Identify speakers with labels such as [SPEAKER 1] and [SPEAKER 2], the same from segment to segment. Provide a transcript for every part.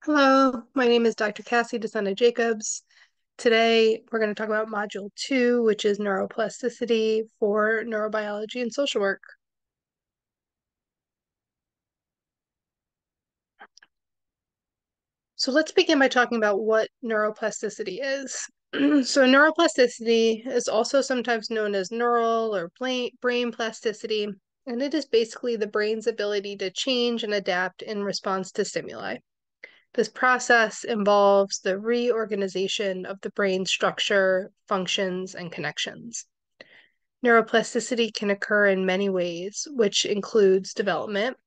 [SPEAKER 1] Hello, my name is Dr. Cassie DeSena Jacobs. Today, we're going to talk about Module 2, which is neuroplasticity for neurobiology and social work. So let's begin by talking about what neuroplasticity is. So neuroplasticity is also sometimes known as neural or brain plasticity, and it is basically the brain's ability to change and adapt in response to stimuli. This process involves the reorganization of the brain structure, functions, and connections. Neuroplasticity can occur in many ways, which includes development,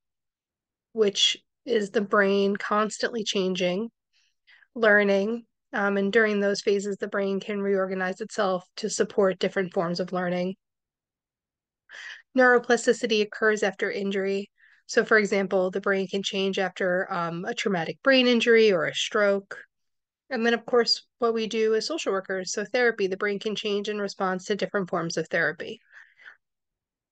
[SPEAKER 1] which is the brain constantly changing, learning, and during those phases, the brain can reorganize itself to support different forms of learning. Neuroplasticity occurs after injury. So, for example, the brain can change after a traumatic brain injury or a stroke. And then, of course, what we do as social workers, so therapy, the brain can change in response to different forms of therapy.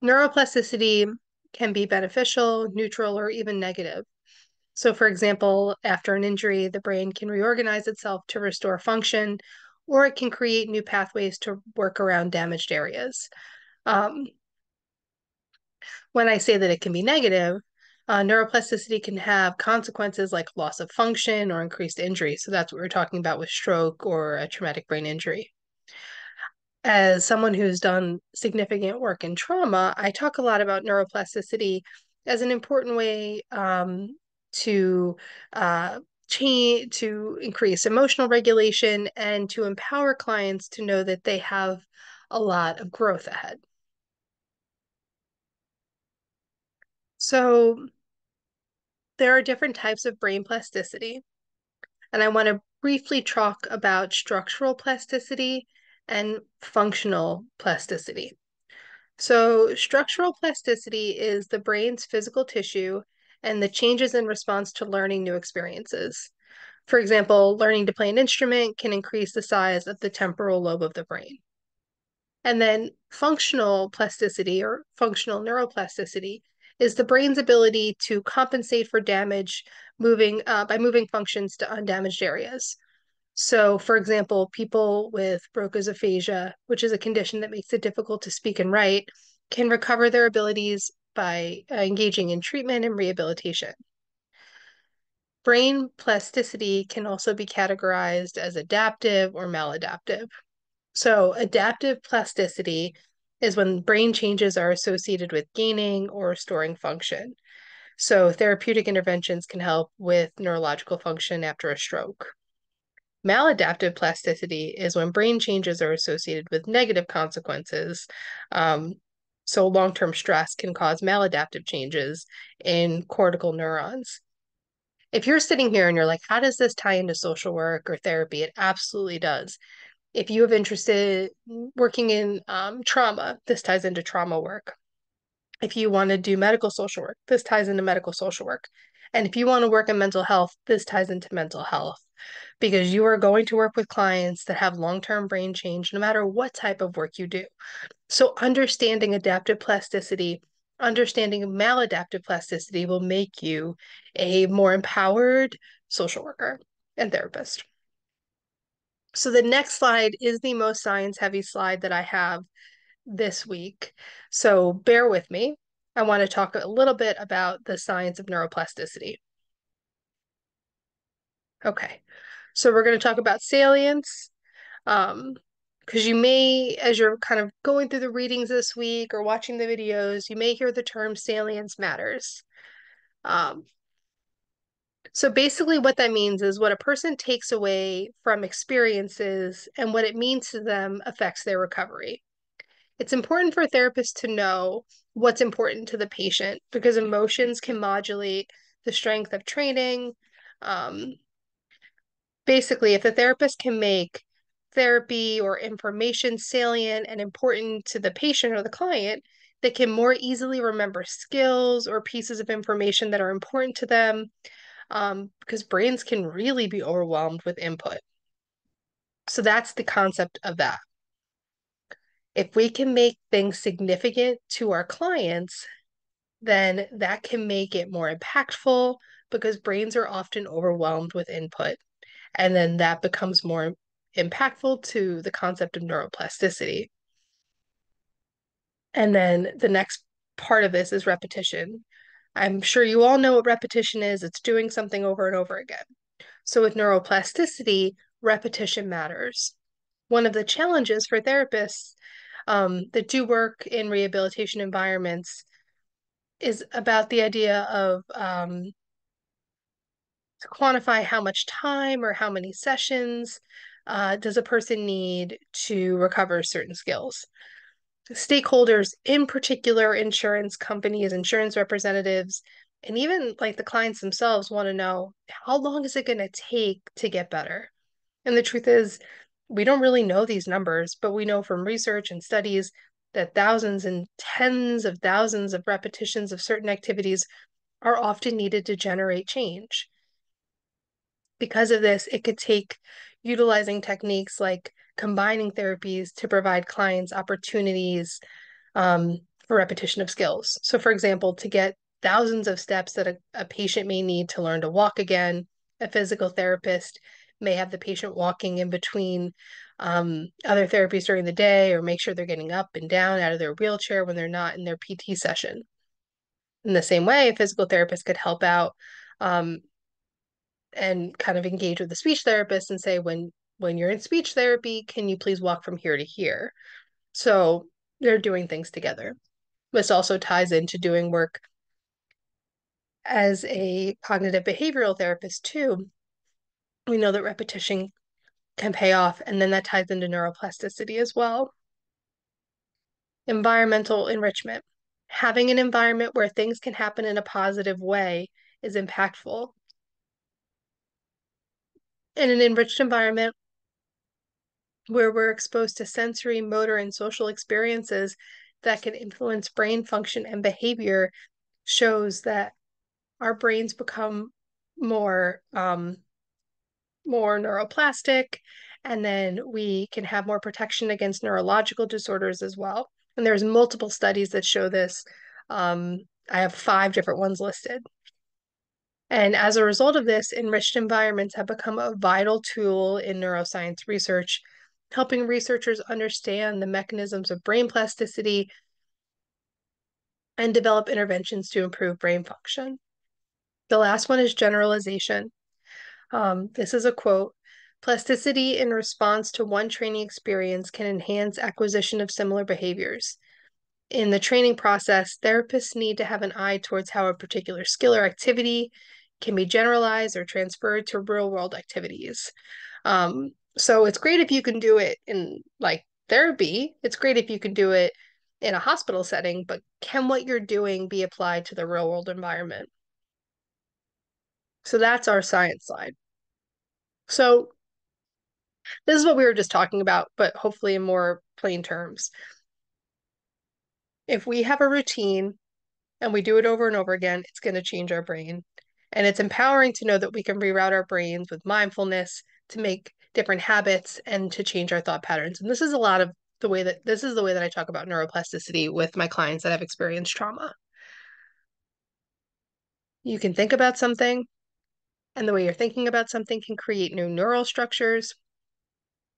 [SPEAKER 1] Neuroplasticity can be beneficial, neutral, or even negative. So, for example, after an injury, the brain can reorganize itself to restore function, or it can create new pathways to work around damaged areas. Um, when I say that it can be negative, neuroplasticity can have consequences like loss of function or increased injury. So that's what we're talking about with stroke or a traumatic brain injury. As someone who's done significant work in trauma, I talk a lot about neuroplasticity as an important way to change, to increase emotional regulation and to empower clients to know that they have a lot of growth ahead. So there are different types of brain plasticity, and I want to briefly talk about structural plasticity and functional plasticity. So, structural plasticity is the brain's physical tissue and the changes in response to learning new experiences. For example, learning to play an instrument can increase the size of the temporal lobe of the brain. And then functional plasticity or functional neuroplasticity is the brain's ability to compensate for damage moving by moving functions to undamaged areas. So, for example, people with Broca's aphasia, which is a condition that makes it difficult to speak and write, can recover their abilities by engaging in treatment and rehabilitation. Brain plasticity can also be categorized as adaptive or maladaptive. So, adaptive plasticity is when brain changes are associated with gaining or restoring function. So, therapeutic interventions can help with neurological function after a stroke. Maladaptive plasticity is when brain changes are associated with negative consequences. Um, so, long term stress can cause maladaptive changes in cortical neurons. If you're sitting here and you're like, how does this tie into social work or therapy? It absolutely does. If you have interest in working in trauma, this ties into trauma work. If you want to do medical social work, this ties into medical social work. And if you want to work in mental health, this ties into mental health because you are going to work with clients that have long-term brain change no matter what type of work you do. So understanding adaptive plasticity, understanding maladaptive plasticity will make you a more empowered social worker and therapist. So the next slide is the most science heavy slide that I have this week. So bear with me. I want to talk a little bit about the science of neuroplasticity. Okay. So we're going to talk about salience. Because you may, as you're kind of going through the readings this week or watching the videos, you may hear the term salience matters. Um, so basically, what that means is what a person takes away from experiences and what it means to them affects their recovery. It's important for a therapist to know what's important to the patient because emotions can modulate the strength of training. Um, Basically, if the therapist can make therapy or information salient and important to the patient or the client, they can more easily remember skills or pieces of information that are important to them because brains can really be overwhelmed with input. So that's the concept of that. If we can make things significant to our clients, then that can make it more impactful because brains are often overwhelmed with input. And then that becomes more impactful to the concept of neuroplasticity. And then the next part of this is repetition. I'm sure you all know what repetition is. It's doing something over and over again. So with neuroplasticity, repetition matters. One of the challenges for therapists that do work in rehabilitation environments is about the idea of to quantify how much time or how many sessions does a person need to recover certain skills. Stakeholders, in particular, insurance companies, insurance representatives, and even like the clients themselves want to know how long is it going to take to get better? And the truth is, we don't really know these numbers, but we know from research and studies that thousands and tens of thousands of repetitions of certain activities are often needed to generate change. Because of this, it could take utilizing techniques like combining therapies to provide clients opportunities for repetition of skills. So, for example, to get thousands of steps that a patient may need to learn to walk again, a physical therapist may have the patient walking in between other therapies during the day or make sure they're getting up and down out of their wheelchair when they're not in their PT session. In the same way, a physical therapist could help out um, and kind of engage with the speech therapist and say, when you're in speech therapy, can you please walk from here to here? So they're doing things together. This also ties into doing work as a cognitive behavioral therapist too. We know that repetition can pay off, and then that ties into neuroplasticity as well. Environmental enrichment. Having an environment where things can happen in a positive way is impactful. In an enriched environment where we're exposed to sensory, motor, and social experiences that can influence brain function and behavior shows that our brains become more more neuroplastic, and then we can have more protection against neurological disorders as well. And there's multiple studies that show this. I have 5 different ones listed. And as a result of this, enriched environments have become a vital tool in neuroscience research, helping researchers understand the mechanisms of brain plasticity and develop interventions to improve brain function. The last one is generalization. This is a quote. Plasticity in response to one training experience can enhance acquisition of similar behaviors. In the training process, therapists need to have an eye towards how a particular skill or activity can be generalized or transferred to real world activities. So it's great if you can do it in like therapy. It's great if you can do it in a hospital setting, but can what you're doing be applied to the real world environment? So that's our science side. So this is what we were just talking about, but hopefully in more plain terms. If we have a routine and we do it over and over again, it's going to change our brain. And it's empowering to know that we can reroute our brains with mindfulness to make different habits and to change our thought patterns. And this is a lot of the way that this is the way that I talk about neuroplasticity with my clients that have experienced trauma. You can think about something, and the way you're thinking about something can create new neural structures.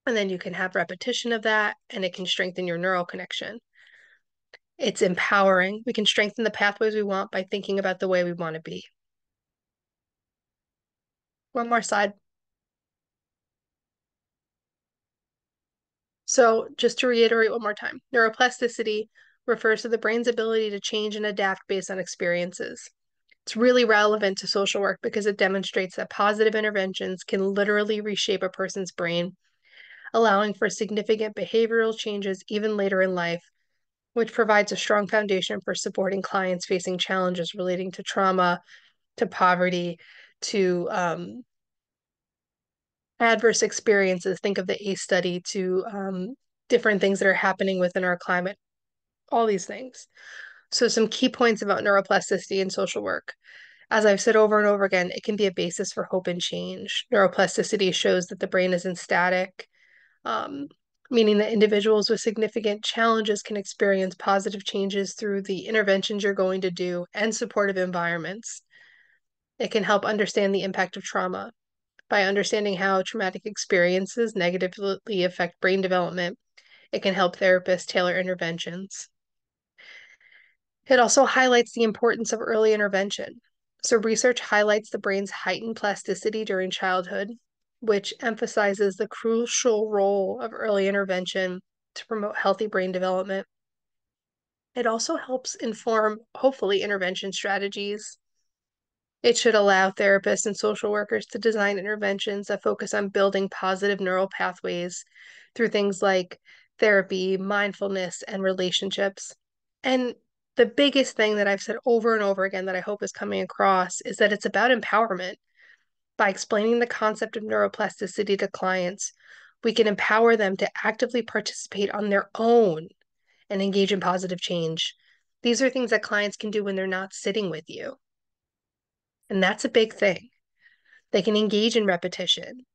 [SPEAKER 1] And then you can have repetition of that, and it can strengthen your neural connection. It's empowering. We can strengthen the pathways we want by thinking about the way we want to be. One more slide. So, just to reiterate one more time, neuroplasticity refers to the brain's ability to change and adapt based on experiences. It's really relevant to social work because it demonstrates that positive interventions can literally reshape a person's brain, allowing for significant behavioral changes even later in life, which provides a strong foundation for supporting clients facing challenges relating to trauma, to poverty, to adverse experiences. Think of the ACE study to different things that are happening within our climate, all these things. So, some key points about neuroplasticity and social work. As I've said over and over again, it can be a basis for hope and change. Neuroplasticity shows that the brain isn't static. Um, meaning that individuals with significant challenges can experience positive changes through the interventions you're going to do and supportive environments. It can help understand the impact of trauma. By understanding how traumatic experiences negatively affect brain development, it can help therapists tailor interventions. It also highlights the importance of early intervention. So, research highlights the brain's heightened plasticity during childhood, which emphasizes the crucial role of early intervention to promote healthy brain development. It also helps inform, hopefully, intervention strategies. It should allow therapists and social workers to design interventions that focus on building positive neural pathways through things like therapy, mindfulness, and relationships. And the biggest thing that I've said over and over again that I hope is coming across is that it's about empowerment. By explaining the concept of neuroplasticity to clients, we can empower them to actively participate on their own and engage in positive change. These are things that clients can do when they're not sitting with you. And that's a big thing. They can engage in repetition.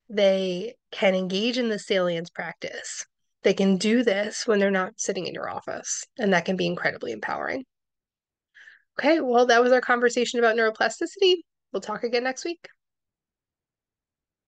[SPEAKER 1] They can engage in the salience practice. They can do this when they're not sitting in your office, and that can be incredibly empowering. Okay, well, that was our conversation about neuroplasticity. We'll talk again next week.